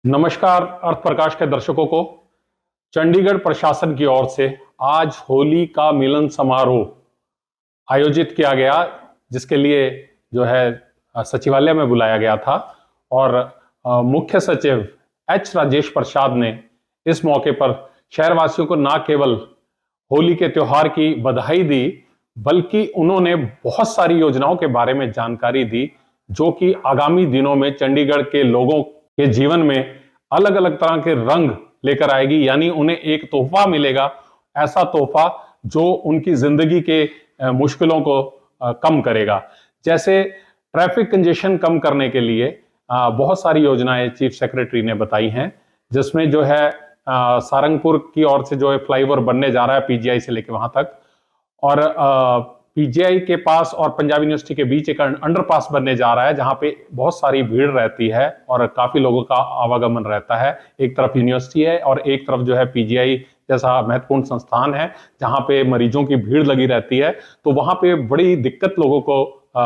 नमस्कार अर्थ प्रकाश के दर्शकों को। चंडीगढ़ प्रशासन की ओर से आज होली का मिलन समारोह आयोजित किया गया, जिसके लिए जो है सचिवालय में बुलाया गया था और मुख्य सचिव एच राजेश प्रसाद ने इस मौके पर शहरवासियों को न केवल होली के त्योहार की बधाई दी, बल्कि उन्होंने बहुत सारी योजनाओं के बारे में जानकारी दी, जो कि आगामी दिनों में चंडीगढ़ के लोगों के जीवन में अलग अलग तरह के रंग लेकर आएगी। यानी उन्हें एक तोहफा मिलेगा, ऐसा तोहफा जो उनकी जिंदगी के मुश्किलों को कम करेगा। जैसे ट्रैफिक कंजेशन कम करने के लिए बहुत सारी योजनाएं चीफ सेक्रेटरी ने बताई हैं, जिसमें जो है सारंगपुर की ओर से जो है फ्लाईओवर बनने जा रहा है पीजीआई से लेकर वहां तक, और पीजीआई के पास और पंजाब यूनिवर्सिटी के बीच एक अंडरपास बनने जा रहा है, जहां पे बहुत सारी भीड़ रहती है और काफी लोगों का आवागमन रहता है। एक तरफ यूनिवर्सिटी है और एक तरफ जो है पीजीआई जैसा महत्वपूर्ण संस्थान है, जहां पे मरीजों की भीड़ लगी रहती है। तो वहां पे बड़ी दिक्कत लोगों को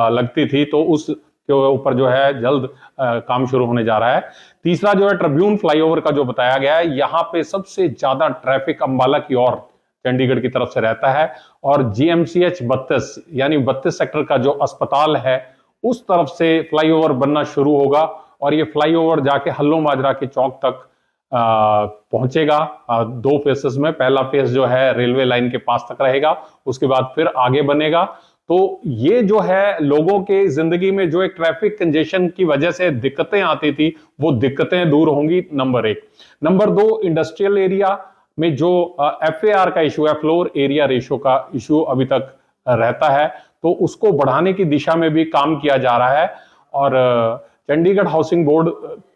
लगती थी, तो उस के ऊपर जो है जल्द काम शुरू होने जा रहा है। तीसरा जो है ट्रिब्यून फ्लाईओवर का जो बताया गया है, यहाँ पे सबसे ज्यादा ट्रैफिक अंबाला की ओर चंडीगढ़ की तरफ से रहता है, और जीएमसीएच 32 यानी 32 सेक्टर का जो अस्पताल है उस तरफ से फ्लाईओवर बनना शुरू होगा, और ये फ्लाईओवर जाके हल्लो माजरा के चौक तक पहुंचेगा। दो फेसेस में, पहला फेस जो है रेलवे लाइन के पास तक रहेगा, उसके बाद फिर आगे बनेगा। तो ये जो है लोगों के जिंदगी में जो एक ट्रैफिक कंजेशन की वजह से दिक्कतें आती थी, वो दिक्कतें दूर होंगी, नंबर एक। नंबर दो, इंडस्ट्रियल एरिया में जो एफएआर का इशू है, फ्लोर एरिया रेशो का इशू अभी तक रहता है, तो उसको बढ़ाने की दिशा में भी काम किया जा रहा है। और चंडीगढ़ हाउसिंग बोर्ड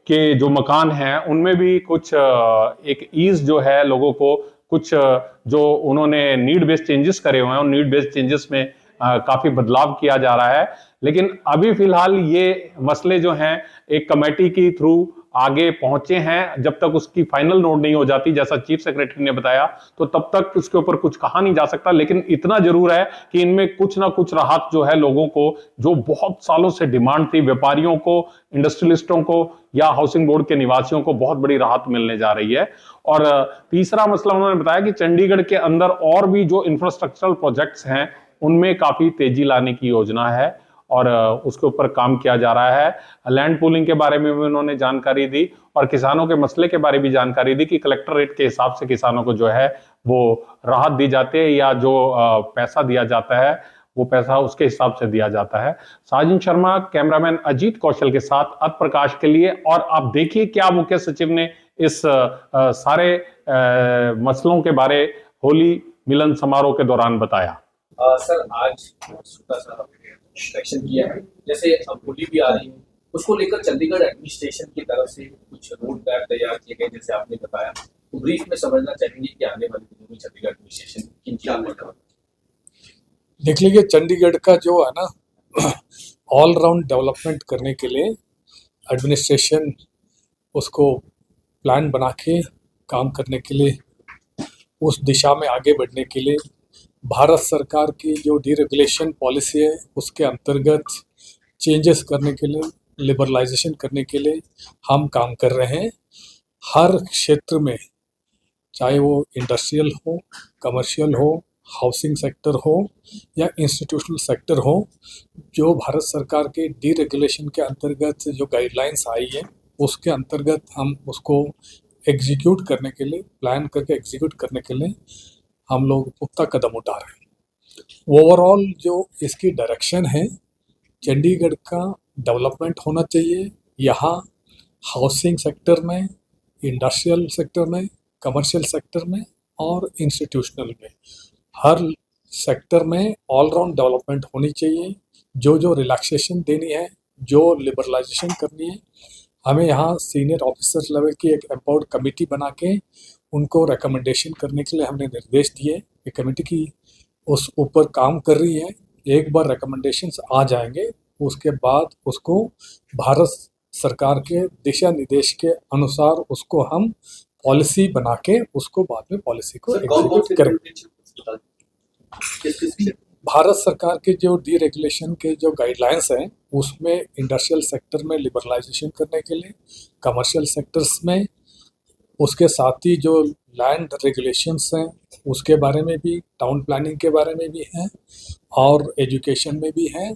के जो मकान हैं उनमें भी कुछ एक ईज जो है लोगों को, कुछ जो उन्होंने नीड बेस्ड चेंजेस करे हुए हैं, उन नीड बेस्ड चेंजेस में काफी बदलाव किया जा रहा है। लेकिन अभी फिलहाल ये मसले जो हैं एक कमेटी की थ्रू आगे पहुंचे हैं, जब तक उसकी फाइनल नोट नहीं हो जाती, जैसा चीफ सेक्रेटरी ने बताया, तो तब तक उसके ऊपर कुछ कहा नहीं जा सकता। लेकिन इतना जरूर है कि इनमें कुछ ना कुछ राहत जो है लोगों को, जो बहुत सालों से डिमांड थी, व्यापारियों को, इंडस्ट्रियलिस्टों को या हाउसिंग बोर्ड के निवासियों को, बहुत बड़ी राहत मिलने जा रही है। और तीसरा मसला उन्होंने बताया कि चंडीगढ़ के अंदर और भी जो इंफ्रास्ट्रक्चरल प्रोजेक्ट्स हैं उनमें काफी तेजी लाने की योजना है, और उसके ऊपर काम किया जा रहा है। लैंड पूलिंग के बारे में भी उन्होंने जानकारी दी, और किसानों के मसले के बारे में भी जानकारी दी कि कलेक्टर रेट के हिसाब से किसानों को जो है वो राहत दी जाती है, या जो पैसा दिया जाता है वो पैसा उसके हिसाब से दिया जाता है। साजिन शर्मा, कैमरामैन अजीत कौशल के साथ अर्थ प्रकाश के लिए। और आप देखिए क्या मुख्य सचिव ने इस सारे मसलों के बारे होली मिलन समारोह के दौरान बताया। सर, आज छोटा सा इंस्ट्रक्शन किया है, जैसे अब होली भी आ रही है, उसको लेकर चंडीगढ़ एडमिनिस्ट्रेशन की तरफ से कुछ रोड मैप तैयार किए गए, जैसे आपने बताया। तो ब्रीफ में समझना चाहेंगे कि आने वाले दिनों में चंडीगढ़ एडमिनिस्ट्रेशन किन क्या करता है। देख लीजिए, चंडीगढ़ का जो है ना, ऑल राउंड डेवलपमेंट करने के लिए एडमिनिस्ट्रेशन उसको प्लान बना के काम करने के लिए, उस दिशा में आगे बढ़ने के लिए भारत सरकार की जो डीरेगुलेशन पॉलिसी है उसके अंतर्गत चेंजेस करने के लिए, लिबरलाइजेशन करने के लिए हम काम कर रहे हैं। हर क्षेत्र में, चाहे वो इंडस्ट्रियल हो, कमर्शियल हो, हाउसिंग सेक्टर हो या इंस्टीट्यूशनल सेक्टर हो, जो भारत सरकार के डीरेगुलेशन के अंतर्गत जो गाइडलाइंस आई है उसके अंतर्गत हम उसको एग्जीक्यूट करने के लिए, प्लान करके एग्जीक्यूट करने के लिए हम लोग पुख्ता कदम उठा रहे हैं। ओवरऑल जो इसकी डायरेक्शन है, चंडीगढ़ का डेवलपमेंट होना चाहिए। यहाँ हाउसिंग सेक्टर में, इंडस्ट्रियल सेक्टर में, कमर्शियल सेक्टर में और इंस्टीट्यूशनल में, हर सेक्टर में ऑल राउंड डेवलपमेंट होनी चाहिए। जो जो रिलैक्सेशन देनी है, जो लिबरलाइजेशन करनी है, हमें यहाँ सीनियर ऑफिसर लेवल की एक एम्पावर्ड कमेटी बना के उनको रिकमेंडेशन करने के लिए हमने निर्देश दिए। ये कमेटी की उस ऊपर काम कर रही है। एक बार रिकमेंडेशंस आ जाएंगे, उसके बाद उसको भारत सरकार के दिशा निर्देश के अनुसार उसको हम पॉलिसी बना के उसको बाद में पॉलिसी को एग्जीक्यूट करेंगे। भारत सरकार के जो डीरेगुलेशन के जो गाइडलाइंस हैं उसमें इंडस्ट्रियल सेक्टर में लिबरलाइजेशन करने के लिए, कमर्शियल सेक्टर्स में, उसके साथ ही जो लैंड रेगुलेशंस हैं उसके बारे में भी, टाउन प्लानिंग के बारे में भी हैं और एजुकेशन में भी हैं।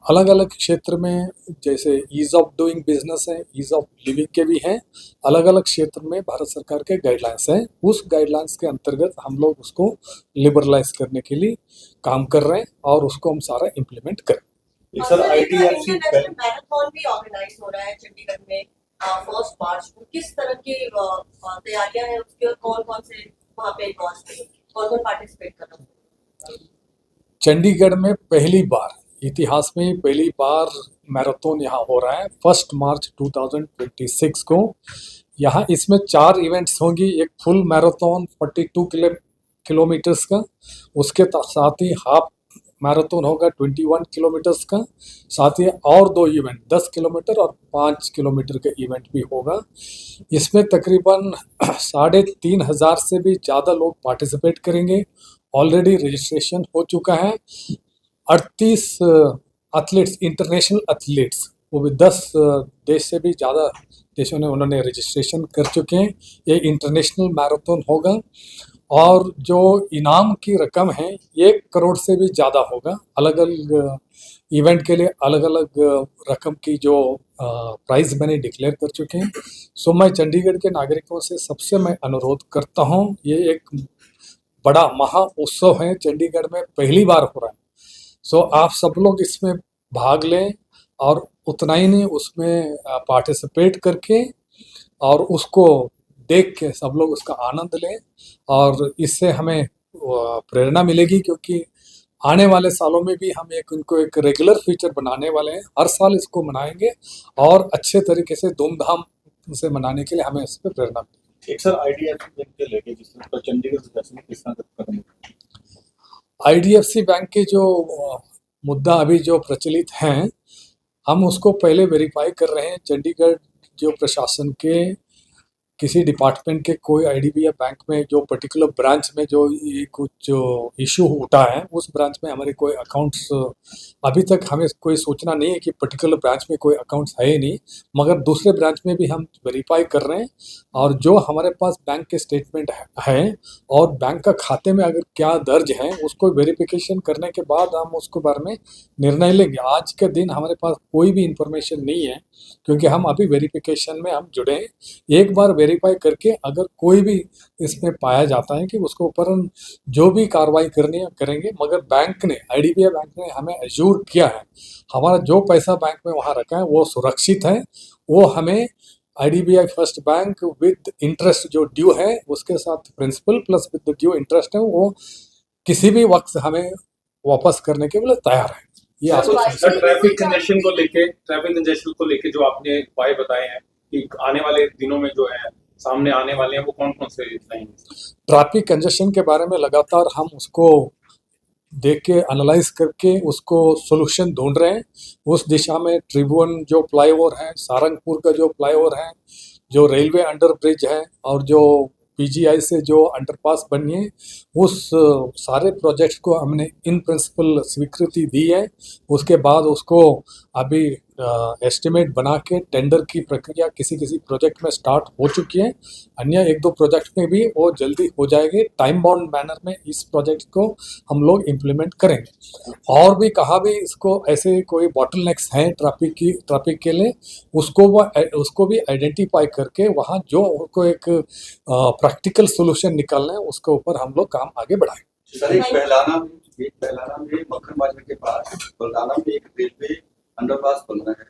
अलग अलग क्षेत्र में जैसे ईज़ ऑफ डूइंग बिजनेस है, ईज़ ऑफ लिविंग के भी हैं। अलग अलग क्षेत्र में भारत सरकार के गाइडलाइंस हैं, उस गाइडलाइंस के अंतर्गत हम लोग उसको लिबरलाइज करने के लिए काम कर रहे हैं और उसको हम सारा इम्प्लीमेंट करें। सर आईटीएफसी मैराथन भी ऑर्गेनाइज हो रहा है चंडीगढ़ में 1 मार्च को, किस तरह की तैयारियां हैं उसकी और कौन कौन से वहाँ पे कौन कौन पार्टिसिपेट कर रहा है? चंडीगढ़ में पहली बार, इतिहास में पहली बार मैराथन यहाँ हो रहा है 1 मार्च 2026 को। यहाँ इसमें 4 इवेंट्स होंगी, एक फुल मैराथन 42 किलोमीटर्स का, उसके साथ ही हाफ मैराथन होगा 21 किलोमीटर्स का, साथ ही और 2 इवेंट 10 किलोमीटर और 5 किलोमीटर का इवेंट भी होगा। इसमें तकरीबन 3,500 से भी ज़्यादा लोग पार्टिसिपेट करेंगे। ऑलरेडी रजिस्ट्रेशन हो चुका है। 38 एथलीट्स, इंटरनेशनल एथलीट्स, वो भी 10 देश से भी ज़्यादा देशों ने उन्होंने रजिस्ट्रेशन कर चुके हैं। ये इंटरनेशनल मैराथन होगा और जो इनाम की रकम है 1 करोड़ से भी ज़्यादा होगा। अलग अलग इवेंट के लिए अलग अलग रकम की जो प्राइज़ मैंने डिक्लेयर कर चुके हैं। सो मैं चंडीगढ़ के नागरिकों से सबसे मैं अनुरोध करता हूँ, ये एक बड़ा महा उत्सव है, चंडीगढ़ में पहली बार हो रहा है। सो आप सब लोग इसमें भाग लें और उतना ही नहीं, उसमें पार्टिसिपेट करके और उसको देख के सब लोग उसका आनंद लें और इससे हमें प्रेरणा मिलेगी, क्योंकि आने वाले सालों में भी हम इनको एक रेगुलर फीचर बनाने वाले हैं। हर साल इसको मनाएंगे और अच्छे तरीके से धूमधाम से मनाने के लिए हमें इस पर प्रेरणा मिलेगी। एक सर आईडीएफसी बैंक के लेके जिस तरह का चंडीगढ़ प्रशासन किस तरह का कदम आईडीएफसी बैंक के जो मुद्दा अभी जो प्रचलित हैं, हम उसको पहले वेरीफाई कर रहे हैं। चंडीगढ़ जो प्रशासन के किसी डिपार्टमेंट के कोई आईडीबीआई बैंक में जो पर्टिकुलर ब्रांच में जो ये कुछ जो इशू उठा है, उस ब्रांच में हमारे कोई अकाउंट्स, अभी तक हमें कोई सूचना नहीं है कि पर्टिकुलर ब्रांच में कोई अकाउंट्स है ही नहीं, मगर दूसरे ब्रांच में भी हम वेरीफाई कर रहे हैं। और जो हमारे पास बैंक के स्टेटमेंट है और बैंक का खाते में अगर क्या दर्ज है, उसको वेरिफिकेशन करने के बाद हम उसके बारे में निर्णय लेंगे। आज के दिन हमारे पास कोई भी इंफॉर्मेशन नहीं है, क्योंकि हम अभी वेरिफिकेशन में हम जुड़े हैं। एक बार वेरीफाई करके अगर कोई भी इसमें पाया जाता है कि उसके ऊपर हम जो भी कार्रवाई करनी है करेंगे। मगर बैंक ने, आईडीबीआई बैंक ने हमें एश्योर किया है, हमारा जो पैसा बैंक में वहाँ रखा है वो सुरक्षित है। वो हमें IDBI first bank with interest जो ड्यू है, उसके साथ principal plus with due interest है, वो किसी भी वक्त हमें वापस करने के लिए तैयार है। ये सर ट्रैफिक कंजेशन को लेके जो आपने उपाय बताए हैं कि आने वाले दिनों में जो है सामने आने वाले हैं, वो कौन कौन से रहेंगे? ट्रैफिक कंजेशन के बारे में लगातार हम उसको देख के एनालाइज करके उसको सोल्यूशन ढूंढ रहे हैं। उस दिशा में त्रिभुवन जो फ्लाईओवर है, सारंगपुर का जो फ्लाईओवर है, जो रेलवे अंडर ब्रिज है और जो पीजीआई से जो अंडरपास बनी है, उस सारे प्रोजेक्ट्स को हमने इन प्रिंसिपल स्वीकृति दी है। उसके बाद उसको अभी एस्टिमेट बना के टेंडर की प्रक्रिया किसी किसी प्रोजेक्ट में स्टार्ट हो चुकी है। अन्य 1-2 प्रोजेक्ट में भी वो जल्दी हो जाएगी। टाइम बाउंड मैनर में इस प्रोजेक्ट को हम लोग इम्प्लीमेंट करेंगे। और भी कहा भी इसको ऐसे कोई बॉटलनेक्स हैं ट्रैफिक के लिए, उसको भी आइडेंटिफाई करके वहाँ जो उनको एक प्रैक्टिकल सोल्यूशन निकालना है, उसके ऊपर हम लोग काम आगे बढ़ाएंगे। सर एक पहलाना में मक्खन बाजार के पास पहलाना में एक रेलवे अंडरपास बन रहा है,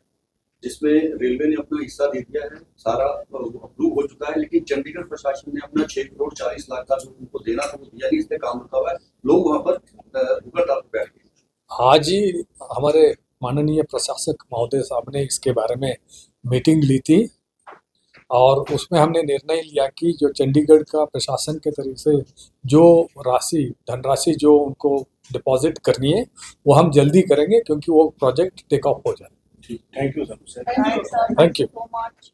जिसमें रेलवे ने अपना हिस्सा दे दिया है, सारा अप्रूव हो चुका है, लेकिन चंडीगढ़ प्रशासन ने अपना 6 करोड़ 40 लाख का जो उनको देना था वो दिया नहीं। इस पे काम रुका हुआ है, लोग वहाँ पर उगड़ताल पे बैठ गए। आज ही हमारे माननीय प्रशासक महोदय साहब ने इसके बारे में मीटिंग ली थी और उसमें हमने निर्णय लिया कि जो चंडीगढ़ का प्रशासन के तरीके से जो धनराशि जो उनको डिपॉजिट करनी है, वो हम जल्दी करेंगे, क्योंकि वो प्रोजेक्ट टेक ऑफ हो जाए। Thank you sir. Thank you. so much.